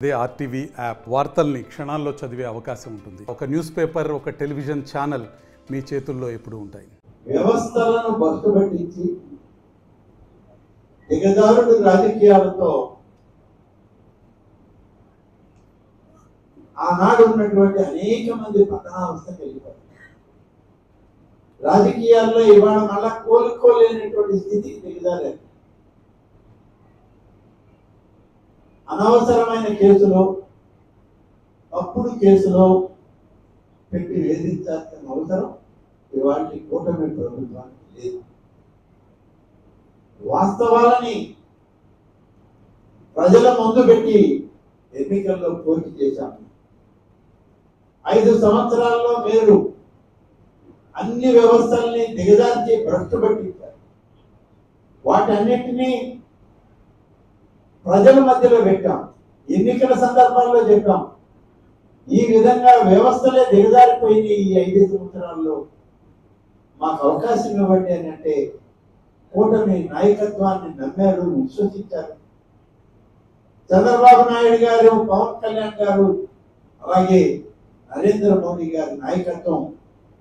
అదే RTV app వార్తల్ని క్షణాల్లో చదివే అవకాశం ఉంటుంది. ఒక న్యూస్ పేపర్, ఒక టెలివిజన్ ఛానల్ మీ చేతుల్లో ఎప్పుడూ ఉంటాయి. వ్యవస్థలను బస్టుపట్టించి దిగజారుడు రాజకీయాలతో ఆనాడు ఉన్నటువంటి అనేక మంది పతనావస్థకు వెళ్ళిపోయారు. రాజకీయాల్లో ఇవాళ మళ్ళా కోలుకోలేనటువంటి స్థితికి దిగజారారు. అనవసరమైన కేసులో, తప్పుడు కేసులో పెట్టి వేధించాల్సిన అవసరం ఇవాళ కూటమి ప్రభుత్వానికి లేదు. వాస్తవాలని ప్రజల ముందు పెట్టి ఎన్నికల్లో పోటీ చేశాము. 5 సంవత్సరాల్లో మీరు అన్ని వ్యవస్థల్ని దిగజార్చి భ్రష్టు పట్టించారు. వాటన్నిటినీ ప్రజల మధ్యలో పెట్టాం. ఎన్నికల సందర్భాల్లో చెప్పాం, ఈ విధంగా వ్యవస్థలే దిగజారిపోయింది. ఈ 5 సంవత్సరాల్లో మాకు అవకాశం ఇవ్వండి అని అంటే కూటమి నాయకత్వాన్ని నమ్మారు, విశ్వసించారు. చంద్రబాబు నాయుడు గారు, పవన్ కళ్యాణ్ గారు, అలాగే నరేంద్ర మోడీ గారి నాయకత్వం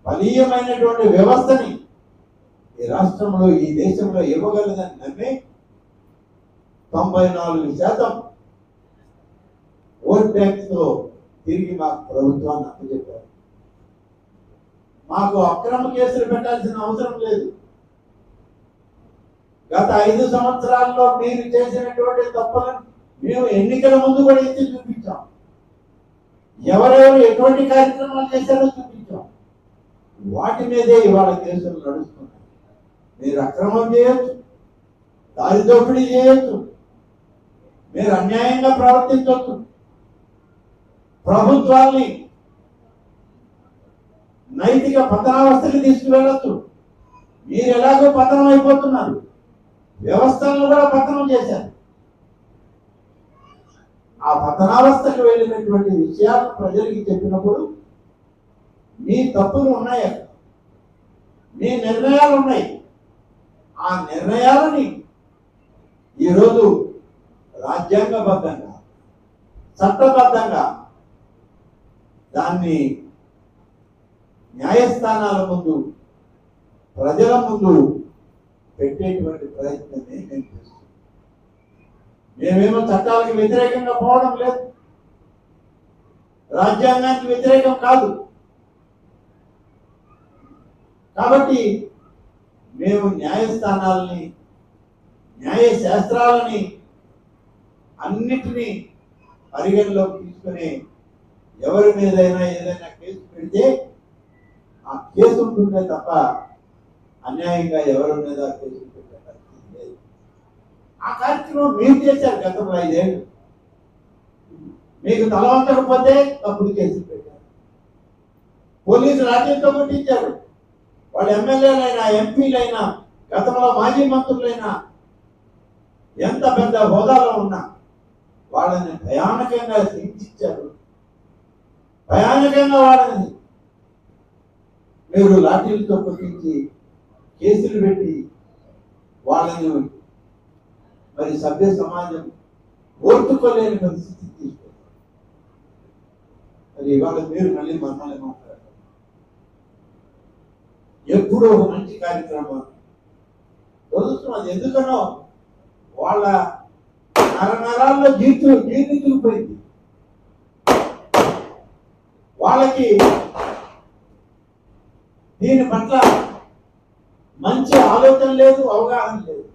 బలీయమైనటువంటి వ్యవస్థని ఈ రాష్ట్రంలో, ఈ దేశంలో ఇవ్వగలదని నమ్మి 94% ఓట్ బ్యాంక్తో తిరిగి మాకు ప్రభుత్వాన్ని అప్పచెప్పారు. మాకు అక్రమ కేసులు పెట్టాల్సిన అవసరం లేదు. గత 5 సంవత్సరాల్లో మీరు చేసినటువంటి తప్పులను మేము ఎన్నికల ముందు కూడా ఎత్తి చూపించాం. ఎవరెవరు ఎటువంటి కార్యక్రమాలు చేశారో చూపించాం. వాటి మీదే ఇవాళ కేసులు నడుస్తున్నాయి. మీరు అక్రమం చేయొచ్చు, దారి దోపిడీ చేయొచ్చు, మీరు అన్యాయంగా ప్రవర్తించవచ్చు, ప్రభుత్వాన్ని నైతిక పతనావస్థకి తీసుకువెళ్ళొచ్చు. మీరు ఎలాగో పతనం అయిపోతున్నారు, వ్యవస్థలను కూడా పతనం చేశారు. ఆ పతనావస్థకు వెళ్ళినటువంటి విషయాలను ప్రజలకి చెప్పినప్పుడు మీ తప్పులు ఉన్నాయి, మీ నిర్ణయాలు ఉన్నాయి. ఆ నిర్ణయాలని ఈరోజు రాజ్యాంగబద్ధంగా, చట్టబద్ధంగా దాన్ని న్యాయస్థానాల ముందు, ప్రజల ముందు పెట్టేటువంటి ప్రయత్నమే మేము చేస్తున్నాం. మేమేమో చట్టాలకు వ్యతిరేకంగా పోవడం లేదు, రాజ్యాంగానికి వ్యతిరేకం కాదు. కాబట్టి మేము న్యాయస్థానాలని, న్యాయ శాస్త్రాలని అన్నిటినీ పరిగణలోకి తీసుకుని ఎవరి మీదైనా ఏదైనా కేసు పెడితే ఆ కేసు ఉంటుందే తప్ప అన్యాయంగా ఎవరి మీద కేసు పెట్టే పరిస్థితి లేదు. ఆ కార్యక్రమం మీరు చేశారు గతంలో 5 ఏళ్ళు. మీకు తలవంచకపోతే తప్పుడు కేసులు పెట్టారు. పోలీసులు రాజ్యంతో కొట్టించారు. వాళ్ళు ఎమ్మెల్యేలైనా, ఎంపీలైనా, గతంలో మాజీ మంత్రులైనా, ఎంత పెద్ద హోదాలో ఉన్నా వాళ్ళని భయానకంగా హింసించారు. భయానకంగా వాళ్ళని మీరు లాఠీలతో కొట్టించి కేసులు పెట్టి వాళ్ళని మరి సభ్య సమాజం ఓర్చుకోలేని పరిస్థితి తీసుకుంటారు. మరి ఇవాళ మీరు మళ్ళీ మమ్మల్ని మాట్లాడారు. ఎప్పుడో ఒక మంచి కార్యక్రమం అది ఎందుకనో వాళ్ళ నరాల్లో జీర్ణించుకుపోయింది. వాళ్ళకి దీని పట్ల మంచి ఆలోచన లేదు, అవగాహన లేదు.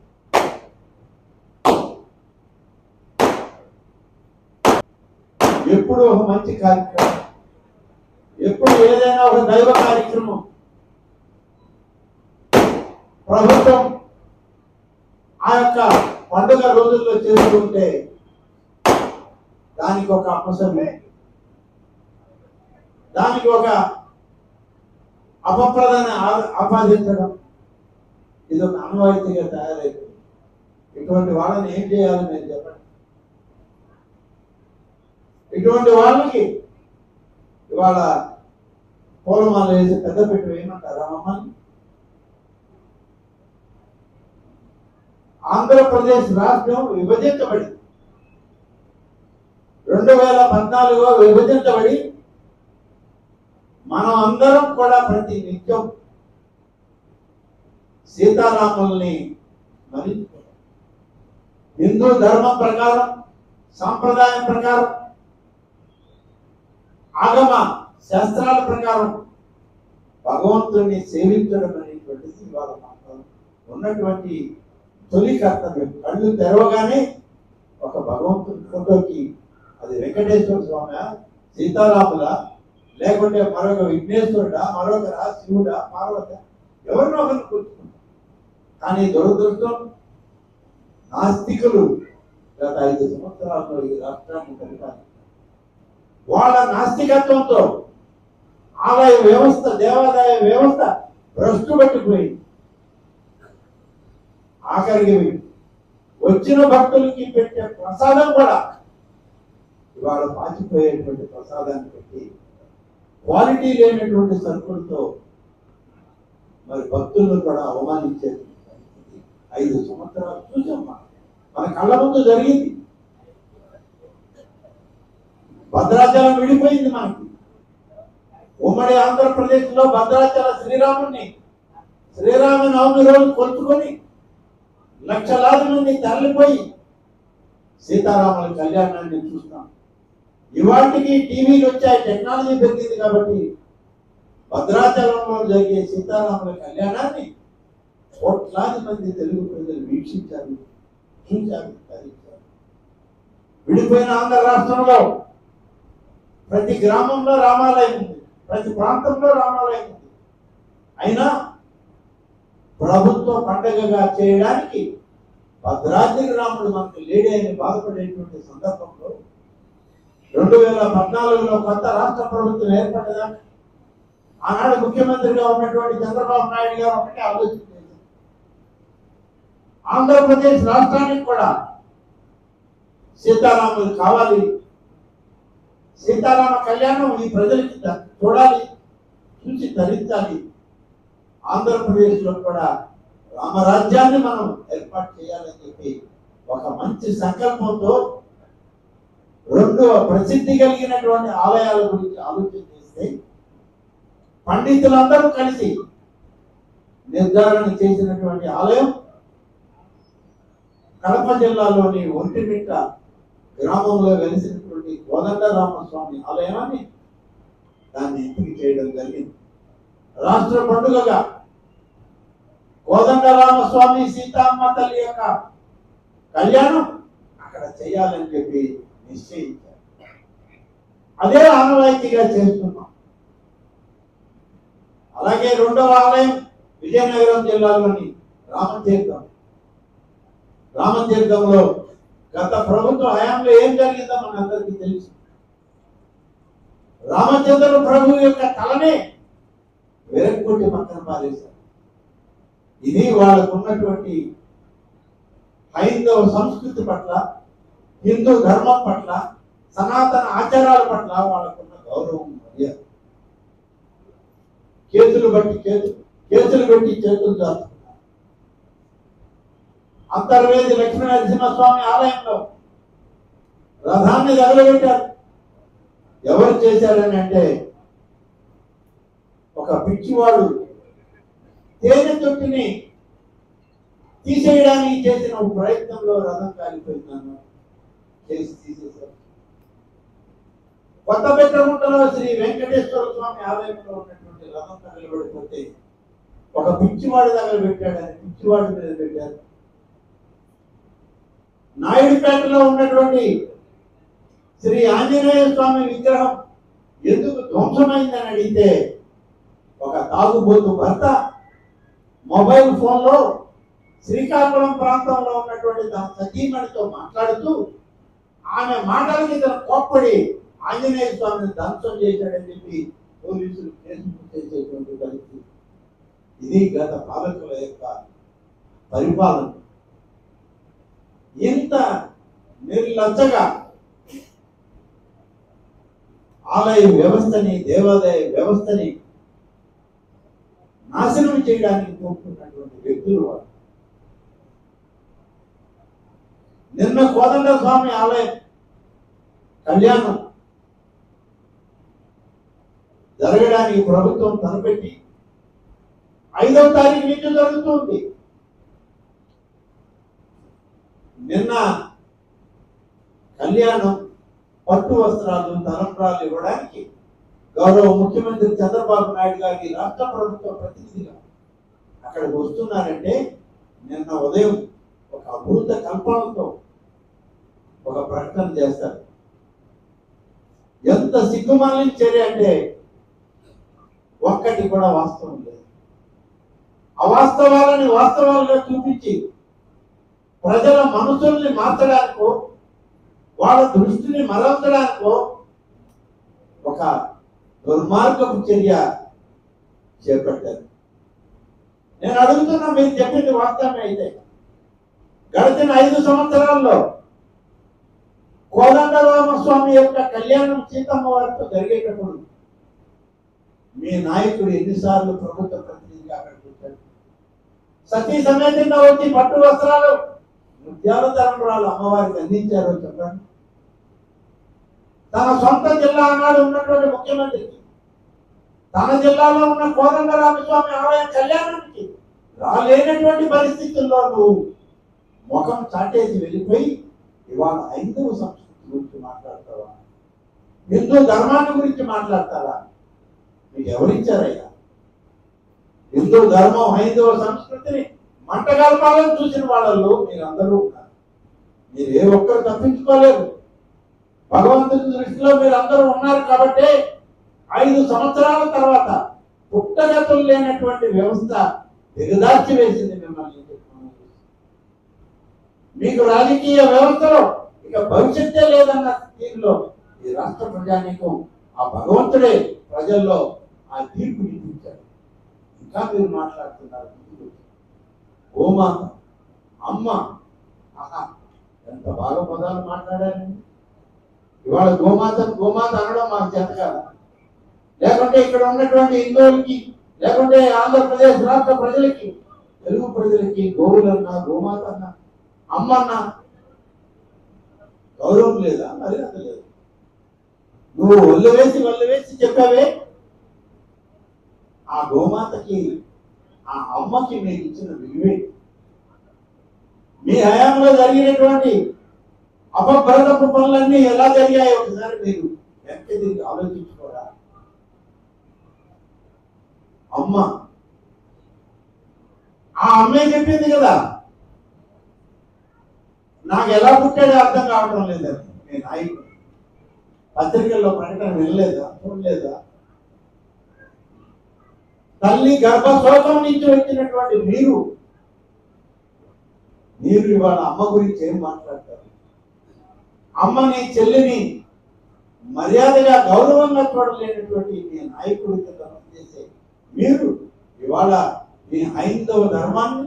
ఎప్పుడు ఒక మంచి కార్యక్రమం, ఎప్పుడు ఏదైనా ఒక దైవ కార్యక్రమం ప్రభుత్వం ఆ యొక్క పండుగ రోజుల్లో చేసుకుంటే దానికి ఒక అపసమే, దానికి ఒక అపప్రదాన్ని ఆపాదించడం, ఇది ఒక ఆనవాయితీగా తయారైపోయింది. ఇటువంటి వాళ్ళని ఏం చేయాలని నేను చెప్పండి. ఇటువంటి వాళ్ళకి ఇవాళ పూలమాల వేసి పెద్ద పెట్టి వేయమంటారా మమ్మల్ని? ఆంధ్రప్రదేశ్ రాష్ట్రం విభజించబడింది. 2014 విభజించబడి మనం అందరం కూడా ప్రతి నిత్యం సీతారాముల్ని స్మరించుకోవాలి. హిందూ ధర్మం ప్రకారం, సాంప్రదాయం ప్రకారం, ఆగమ శాస్త్రాల ప్రకారం భగవంతుడిని సేవించడం అనేటువంటిది ఇవాళ మాత్రం ఉన్నటువంటి తొలి కర్తవ్యం. కళ్ళు తెరవగానే ఒక భగవంతుడి ఫోటోకి, అది వెంకటేశ్వర స్వామి, సీతారాముల, లేకుంటే మరొక విఘ్నేశ్వరుడా, మరొకరా, శివుడా, పార్వత, ఎవరినో ఒకరిని కూర్చుకుంటాం. కానీ దురదృష్టం, నాస్తికులు గత 5 సంవత్సరాల్లో ఈ రాష్ట్రాన్ని పరిపాలించారు. వాళ్ళ నాస్తికత్వంతో ఆలయ వ్యవస్థ, దేవాదాయ వ్యవస్థ భ్రష్టు పట్టిపోయింది. ఆఖరికి వచ్చిన భక్తులకి పెట్టే ప్రసాదం కూడా ఇవాళ పాచిపోయేటువంటి ప్రసాదాన్ని పెట్టి క్వాలిటీ లేనటువంటి సరుకులతో మరి భక్తులను కూడా అవమానించే 5 సంవత్సరాలు చూసాం. మన కళ్ళ ముందు జరిగింది. భద్రాచలం విడిపోయింది. మనకి ఉమ్మడి ఆంధ్రప్రదేశ్ లో భద్రాచల శ్రీరామనవమి రోజు కొలుచుకొని లక్షలాది మంది తరలిపోయి సీతారాముల కళ్యాణాన్ని చూస్తాం. ఇవాటికి టీవీలు వచ్చాయి, టెక్నాలజీ పెరిగింది కాబట్టి భద్రాచలంలో జరిగే సీతారాముల కళ్యాణాన్ని కోట్లాది మంది తెలుగు ప్రజలు వీక్షించారు, చూశారు, ధరించారు. విడిపోయిన ఆంధ్ర రాష్ట్రంలో ప్రతి గ్రామంలో రామాలయం ఉంది, ప్రతి ప్రాంతంలో రామాలయం ఉంది. అయినా ప్రభుత్వ పండగగా చేయడానికి భద్రాద్రి రాముడు మనకు లేడే అని బాధపడేటువంటి సందర్భంలో 2014లో కొత్త రాష్ట్ర ప్రభుత్వం ఏర్పడ్డదా ఆనాడు ముఖ్యమంత్రిగా ఉన్నటువంటి చంద్రబాబు నాయుడు గారు ఒకటే ఆలోచించారు, ఆంధ్రప్రదేశ్ రాష్ట్రానికి కూడా సీతారాములు కావాలి, సీతారామ కళ్యాణం ఈ ప్రజలకి చూడాలి, చూసి ధరించాలి, ఆంధ్రప్రదేశ్ లో కూడా రామరాజ్యాన్ని మనం ఏర్పాటు చేయాలని చెప్పి ఒక మంచి సంకల్పంతో 2 ప్రసిద్ధి కలిగినటువంటి ఆలయాల గురించి ఆలోచన చేస్తే పండితులందరూ కలిసి నిర్ధారణ చేసినటువంటి ఆలయం కడప జిల్లాలోని ఒంటిమిట్ట గ్రామంలో వెలిసినటువంటి కోదండరామస్వామి ఆలయాన్ని దాన్ని ఎంపిక చేయడం జరిగింది. రాష్ట్ర పండుగగా కోదండరామస్వామి సీతమ్మ తల్లి యొక్క కళ్యాణం అక్కడ చేయాలని చెప్పి నిశ్చయించారు. అదే ఆనవాయితీగా చేస్తున్నాం. అలాగే 2వ ఆలయం విజయనగరం జిల్లాలోని రామతీర్థంలో గత ప్రభుత్వ హయాంలో ఏం జరిగిందో మనందరికీ తెలుసు. రామచంద్ర ప్రభు యొక్క తలనే వెరక్కొట్టి పక్కన పారేశారు. ఇది వాళ్ళకు ఉన్నటువంటి హైందవ సంస్కృతి పట్ల, హిందూ ధర్మం పట్ల, సనాతన ఆచారాల పట్ల వాళ్ళకున్న గౌరవం, మర్యాద. కేసులు పెట్టి చేతులు జారుతున్నారు. అంతర్వేది లక్ష్మీ నరసింహస్వామి ఆలయంలో రథాన్ని తగలబెట్టారు. ఎవరు చేశారని అంటే ఒక పిచ్చివాడు తేనె తొట్టిని తీసేయడానికి చేసిన ప్రయత్నంలో రథం కాలిపోయిందన్న చేసి తీసేశారు. కొత్తపేటగుంటలో శ్రీ వెంకటేశ్వర స్వామి ఆలయంలో ఉన్నటువంటి రథం తగలబడిపోతే ఒక పిచ్చివాడు తగలబెట్టాడని పిచ్చివాడి మీద పెట్టారు. నాయుడుపేటలో ఉన్నటువంటి శ్రీ ఆంజనేయ స్వామి విగ్రహం ఎందుకు ధ్వంసమైందని అడిగితే ఒక తాగుబోతు భర్త మొబైల్ ఫోన్లో శ్రీకాకుళం ప్రాంతంలో ఉన్నటువంటి తన సతీమణితో మాట్లాడుతూ ఆమె మాటలకి తన కోప్పడి ఆంజనేయ స్వామిని ధ్వంసం చేశాడని చెప్పి పోలీసులు కేసు చేసేటువంటి పరిస్థితి. ఇది గత పాలకుల యొక్క పరిపాలన. ఇంత నిర్లజ్జగా ఆలయ వ్యవస్థని, దేవాదాయ వ్యవస్థని నాశనం చేయడానికి కోరుకున్నటువంటి వ్యక్తులు వారు. నిన్న కోదండ స్వామి ఆలయం కళ్యాణం జరగడానికి ప్రభుత్వం తలపెట్టి 5వ తారీఖు నుంచి జరుగుతుంది. నిన్న కళ్యాణం పట్టు వస్త్రాలు తలంబ్రాలు ఇవ్వడానికి గౌరవ ముఖ్యమంత్రి చంద్రబాబు నాయుడు గారికి రాష్ట్ర ప్రభుత్వ ప్రతినిధిగా అక్కడికి వస్తున్నారంటే నిన్న ఉదయం ఒక అభూత కల్పనతో ఒక ప్రకటన చేస్తారు. ఎంత సిగ్గుమాలిన చర్య అంటే ఒక్కటి కూడా వాస్తవం లేదు. అవాస్తవాలని వాస్తవాలుగా చూపించి ప్రజల మనసుల్ని మార్చడానికో వాళ్ళ దృష్టిని మరల్చడానికో ఒక దుర్మార్గపు చర్య చేపట్టారు. నేను అడుగుతున్నా, మీరు చెప్పింది వాస్తవమే అయితే గడిచిన 5 సంవత్సరాల్లో కోదండరామస్వామి యొక్క కళ్యాణం సీతమ్మ వారితో జరిగేటప్పుడు మీ నాయకుడు ఎన్నిసార్లు ప్రభుత్వ ప్రతినిధిగా అక్కడికి వచ్చాడు? సతీ సమేతంగా వచ్చి పట్టు వస్త్రాలు ముత్యాల తలంబ్రాలు అమ్మవారికి అందించారో చెప్పండి. తన సొంత జిల్లా అన్నాడు ఉన్నటువంటి ముఖ్యమంత్రికి తన జిల్లాలో ఉన్న కోదండరామస్వామి ఆలయ కళ్యాణానికి రాలేనటువంటి పరిస్థితుల్లో నువ్వు ముఖం చాటేసి వెళ్ళిపోయి ఇవాళ హైందవ సంస్కృతి గురించి మాట్లాడతావా? హిందూ ధర్మాన్ని గురించి మాట్లాడతారా? మీకు ఎవరిచ్చారయ్యా? హిందూ ధర్మం హైందవ సంస్కృతిని మంటగల్పాలని చూసిన వాళ్ళల్లో మీరందరూ ఉన్నారు. మీరు ఏ ఒక్కరు తప్పించుకోలేదు. భగవంతుని దృష్టిలో మీరు అందరూ ఉన్నారు కాబట్టి 5 సంవత్సరాల తర్వాత పుట్టగతులు లేనటువంటి వ్యవస్థ దిగదార్చి వేసింది మిమ్మల్ని. మీకు రాజకీయ వ్యవస్థలో ఇక భవిష్యత్తే లేదన్న తీరులో ఈ రాష్ట్ర ప్రజానీకం ఆ భగవంతుడే ప్రజల్లో ఆ తీర్పు ఇప్పించారు. ఇంకా మీరు మాట్లాడుతున్నారు. గోమాత, అమ్మ, ఆహా ఎంత బాగా పదాలు మాట్లాడారండి. ఇవాళ గోమాత అనడం మాకు చేత కాదా? లేకుంటే ఇక్కడ ఉన్నటువంటి హిందువులకి, లేకుంటే ఆంధ్రప్రదేశ్ రాష్ట్ర ప్రజలకి, తెలుగు ప్రజలకి గోవులన్నా, గోమాత అన్నా, అమ్మన్నా గౌరవం లేదా? మరి అంత లేదు. నువ్వు ఒళ్ళు వేసి చెప్పావే. ఆ గోమాతకి, ఆ అమ్మకి మీరు ఇచ్చిన విలువే. మీ హయాంలో జరిగినటువంటి అపభ్రతపు పనులన్నీ ఎలా జరిగాయో ఒకసారి మీరు వెనక్కి తిరిగి ఆలోచించుకోరా? అమ్మ, ఆ అమ్మే చెప్పింది కదా, నాకు ఎలా పుట్టాడో అర్థం కావడం లేదని. నేను నాయకుడు పత్రికల్లో ప్రకటన వినలేదా, చూడలేదా? తల్లి గర్భశోకం నుంచి వచ్చినటువంటి మీరు ఇవాళ అమ్మ గురించి ఏం మాట్లాడతారు? అమ్మని, చెల్లిని మర్యాదగా గౌరవంగా చూడలేనటువంటి మీ నాయకుడికి చేసే మీరు ఇవాళ మీ హైందవ ధర్మాన్ని,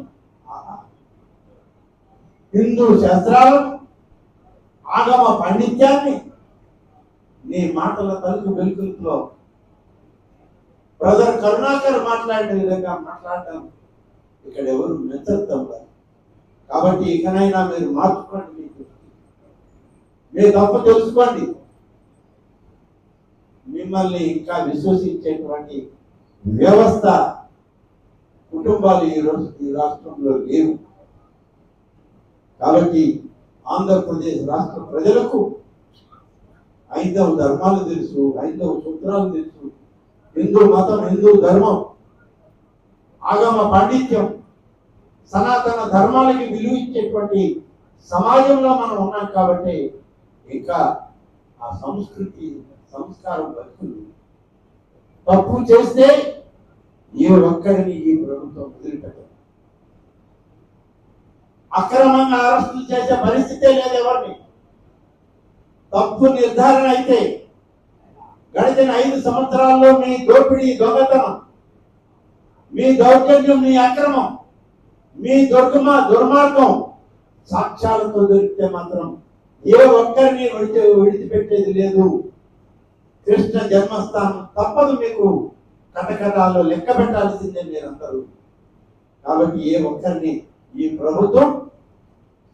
హిందూ శాస్త్రాలను, ఆగమ పాండిత్యాన్ని నీ మాటల తలుపు వెలుగులో బ్రదర్ కరుణాకర్ మాట్లాడిన విధంగా మాట్లాడటం ఇక్కడ ఎవరు మెచ్చడం లేదు. కాబట్టి ఇకనైనా మీరు మార్చుకోండి. మీరు తప్పు తెలుసుకోండి. మిమ్మల్ని ఇంకా విశ్వసించేటువంటి వ్యవస్థ, కుటుంబాలు ఈ రాష్ట్రంలో లేవు. కాబట్టి ఆంధ్రప్రదేశ్ రాష్ట్ర ప్రజలకు హైందవ ధర్మాలు తెలుసు, హైందవ సూత్రాలు తెలుసు, హిందూ మతం, హిందూ ధర్మం, ఆగమ పాండిత్యం, సనాతన ధర్మాలకి విలువ ఇచ్చేటువంటి సమాజంలో మనం ఉన్నాం. కాబట్టి ఇంకా ఆ సంస్కృతి, సంస్కారం బతుకులు. తప్పు చేస్తే ఏ ఒక్కరిని ఈ ప్రభుత్వం వదిలిపెట్టదు. అక్రమంగా అరెస్టులు చేసే పరిస్థితే లేదు ఎవరిని. తప్పు నిర్ధారణ అయితే గడిచిన 5 సంవత్సరాల్లో మీ దోపిడీ, దొంగతనం, మీ దౌర్జన్యం, మీ అక్రమం, మీ దుర్మార్గం సాక్ష్యాలతో దొరికితే మాత్రం ఏ ఒక్కరిని విడిచిపెట్టేది లేదు. కృష్ణ జన్మస్థానం తప్పదు, మీకు కటకటాల్లో లెక్క పెట్టాల్సిందే మీరందరూ. కాబట్టి ఏ ఒక్కరిని ఈ ప్రభుత్వం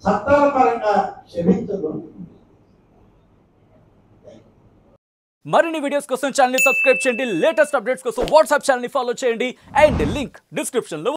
చట్టాల పరంగా క్షమించదు. మరిన్ని వీడియోస్ కోసం ఛానల్ ని సబ్స్క్రైబ్ చేయండి, లేటెస్ట్ అప్డేట్స్ కోసం వాట్సాప్ ఛానల్ ని ఫాలో చేయండి అండ్ లింక్ డిస్క్రిప్షన్ లో